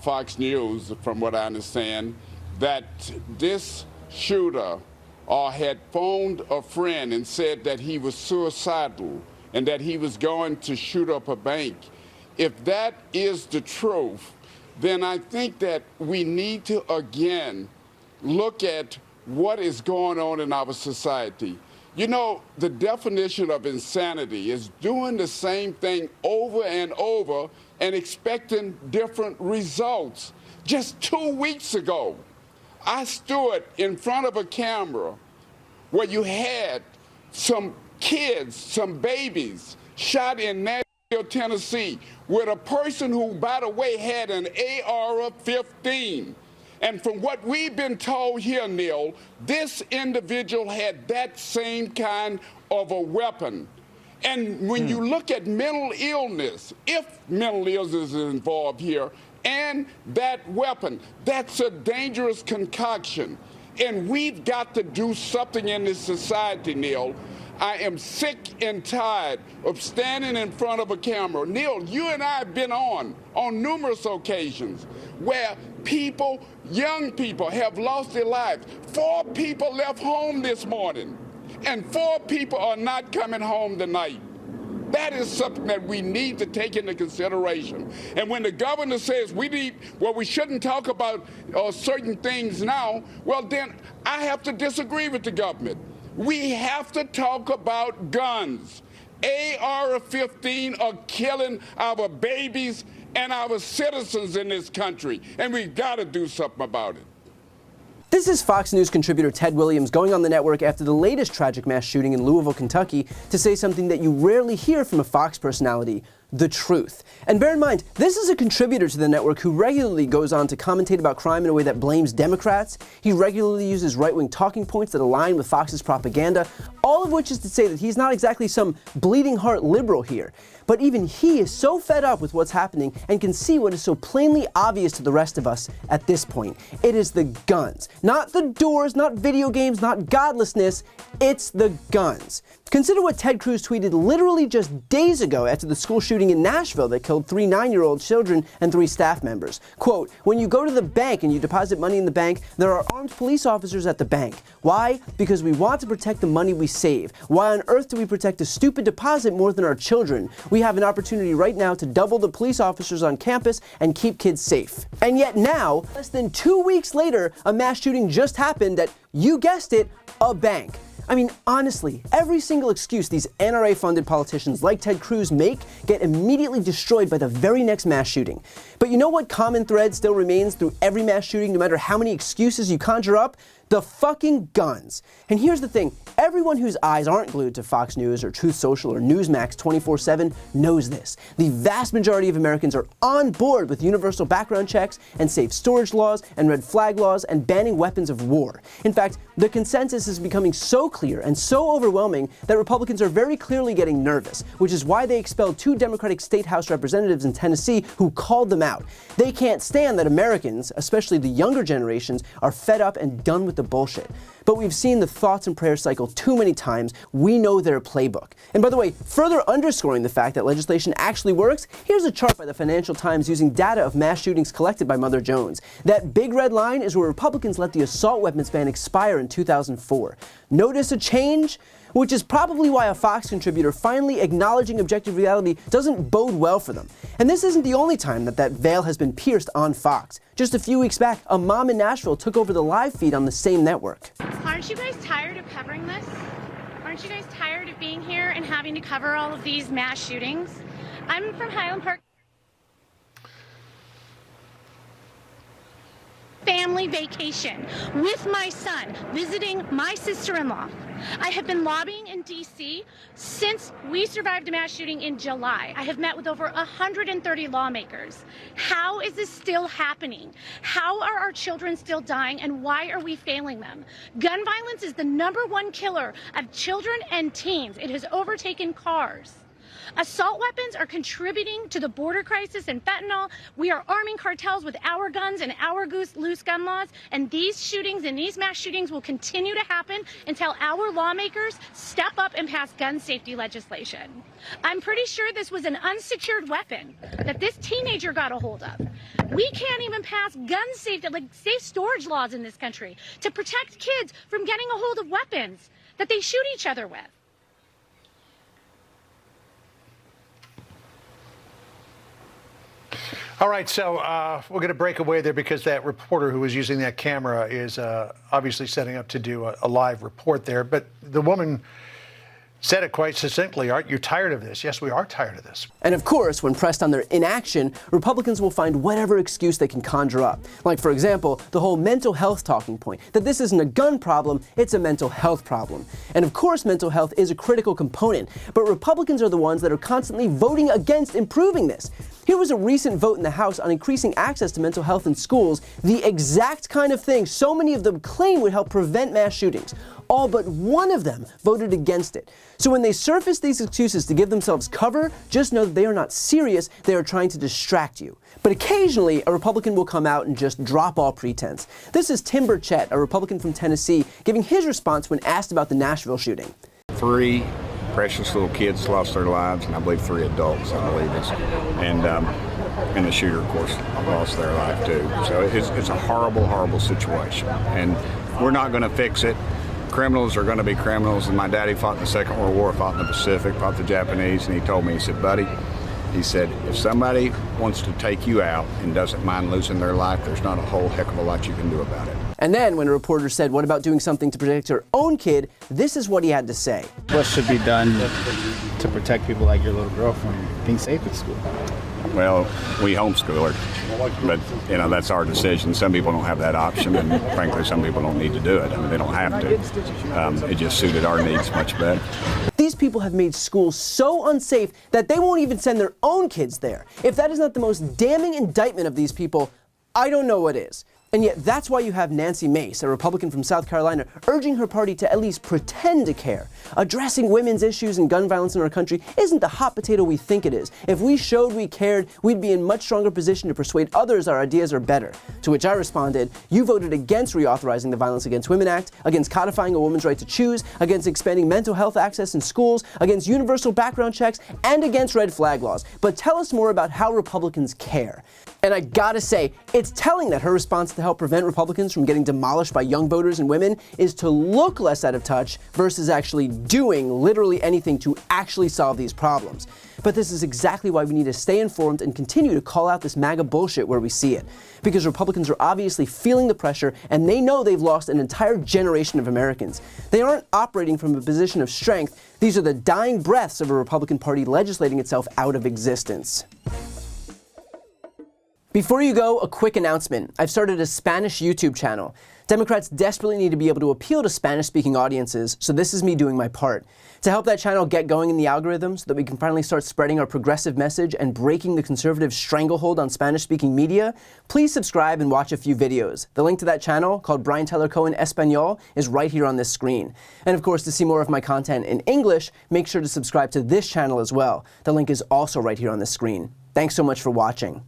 Fox News, from what I understand, that this shooter had phoned a friend and said that he was suicidal and that he was going to shoot up a bank. If that is the truth, then I think that we need to again look at what is going on in our society. You know, the definition of insanity is doing the same thing over and over and expecting different results. Just 2 weeks ago, I stood in front of a camera where you had some kids, some babies, shot in Nashville, Tennessee, with a person who, by the way, had an AR-15. And from what we've been told here, Neil, this individual had that same kind of a weapon. And when you look at mental illness, if mental illness is involved here, and that weapon, that's a dangerous concoction. And we've got to do something in this society, Neil. I am sick and tired of standing in front of a camera. Neil, you and I have been on numerous occasions where people, young people, have lost their lives. 4 people left home this morning, and 4 people are not coming home tonight. That is something that we need to take into consideration. And when the governor says we shouldn't talk about certain things now, well, then I have to disagree with the government. We have to talk about guns. AR-15 are killing our babies and our citizens in this country, and we've got to do something about it. This is Fox News contributor Ted Williams going on the network after the latest tragic mass shooting in Louisville, Kentucky, to say something that you rarely hear from a Fox personality: the truth. And bear in mind, this is a contributor to the network who regularly goes on to commentate about crime in a way that blames Democrats. He regularly uses right-wing talking points that align with Fox's propaganda, all of which is to say that he's not exactly some bleeding heart liberal here. But even he is so fed up with what's happening and can see what is so plainly obvious to the rest of us at this point. It is the guns. Not the doors, not video games, not godlessness. It's the guns. Consider what Ted Cruz tweeted literally just days ago after the school shooting in Nashville that killed 3 9-year-old children and 3 staff members. Quote, "When you go to the bank and you deposit money in the bank, there are armed police officers at the bank. Why? Because we want to protect the money we save. Why on earth do we protect a stupid deposit more than our children? We have an opportunity right now to double the police officers on campus and keep kids safe." And yet now, less than 2 weeks later, a mass shooting just happened at, you guessed it, a bank. I mean, honestly, every single excuse these NRA-funded politicians like Ted Cruz make get immediately destroyed by the very next mass shooting. But you know what common thread still remains through every mass shooting, no matter how many excuses you conjure up? The fucking guns. And here's the thing, everyone whose eyes aren't glued to Fox News or Truth Social or Newsmax 24/7 knows this. The vast majority of Americans are on board with universal background checks and safe storage laws and red flag laws and banning weapons of war. In fact, the consensus is becoming so clear and so overwhelming that Republicans are very clearly getting nervous, which is why they expelled 2 Democratic state House representatives in Tennessee who called them out. They can't stand that Americans, especially the younger generations, are fed up and done with the bullshit. But we've seen the thoughts and prayers cycle too many times. We know their playbook. And by the way, further underscoring the fact that legislation actually works, here's a chart by the Financial Times using data of mass shootings collected by Mother Jones. That big red line is where Republicans let the assault weapons ban expire in 2004. Notice a change? Which is probably why a Fox contributor finally acknowledging objective reality doesn't bode well for them. And this isn't the only time that veil has been pierced on Fox. Just a few weeks back, a mom in Nashville took over the live feed on the same network. Aren't you guys tired of covering this? Aren't you guys tired of being here and having to cover all of these mass shootings? I'm from Highland Park. Family vacation with my son, visiting my sister-in-law. I have been lobbying in D.C. since we survived a mass shooting in July. I have met with over 130 lawmakers. How is this still happening? How are our children still dying, and why are we failing them? Gun violence is the #1 killer of children and teens. It has overtaken cars. Assault weapons are contributing to the border crisis and fentanyl. We are arming cartels with our guns and our loose gun laws, and these shootings and these mass shootings will continue to happen until our lawmakers step up and pass gun safety legislation. I'm pretty sure this was an unsecured weapon that this teenager got a hold of. We can't even pass gun safety, like safe storage laws in this country to protect kids from getting a hold of weapons that they shoot each other with. All right, so we're going to break away there because that reporter who was using that camera is obviously setting up to do a live report there. But the woman said it quite succinctly. Aren't you tired of this? Yes, we are tired of this. And of course, when pressed on their inaction, Republicans will find whatever excuse they can conjure up. Like, for example, the whole mental health talking point, that this isn't a gun problem, it's a mental health problem. And of course, mental health is a critical component, but Republicans are the ones that are constantly voting against improving this. Here was a recent vote in the House on increasing access to mental health in schools, the exact kind of thing so many of them claim would help prevent mass shootings. All but one of them voted against it. So when they surface these excuses to give themselves cover, just know that they are not serious, they are trying to distract you. But occasionally, a Republican will come out and just drop all pretense. This is Tim Burchett, a Republican from Tennessee, giving his response when asked about the Nashville shooting. 3 precious little kids lost their lives, and I believe 3 adults, I believe it's. And the shooter, of course, lost their life too. So it's a horrible, horrible situation. And we're not going to fix it. Criminals are going to be criminals, and my daddy fought in the Second World War, fought in the Pacific, fought the Japanese, and he told me, he said, buddy, he said, if somebody wants to take you out and doesn't mind losing their life, there's not a whole heck of a lot you can do about it. And then when a reporter said, what about doing something to protect your own kid, this is what he had to say. What should be done to protect people like your little girl from being safe at school? Well, we homeschool her, but that's our decision. Some people don't have that option, and frankly, some people don't need to do it. I mean, they don't have to. It just suited our needs much better. These people have made schools so unsafe that they won't even send their own kids there. If that is not the most damning indictment of these people, I don't know what is. And yet that's why you have Nancy Mace, a Republican from South Carolina, urging her party to at least pretend to care. Addressing women's issues and gun violence in our country isn't the hot potato we think it is. If we showed we cared, we'd be in much stronger position to persuade others our ideas are better. To which I responded, you voted against reauthorizing the Violence Against Women Act, against codifying a woman's right to choose, against expanding mental health access in schools, against universal background checks, and against red flag laws. But tell us more about how Republicans care. And I gotta say, it's telling that her response to help prevent Republicans from getting demolished by young voters and women is to look less out of touch versus actually doing literally anything to actually solve these problems. But this is exactly why we need to stay informed and continue to call out this MAGA bullshit where we see it. Because Republicans are obviously feeling the pressure, and they know they've lost an entire generation of Americans. They aren't operating from a position of strength. These are the dying breaths of a Republican Party legislating itself out of existence. Before you go, a quick announcement. I've started a Spanish YouTube channel. Democrats desperately need to be able to appeal to Spanish-speaking audiences, so this is me doing my part. To help that channel get going in the algorithm so that we can finally start spreading our progressive message and breaking the conservative stranglehold on Spanish-speaking media, please subscribe and watch a few videos. The link to that channel, called Brian Tyler Cohen Espanol, is right here on this screen. And of course, to see more of my content in English, make sure to subscribe to this channel as well. The link is also right here on this screen. Thanks so much for watching.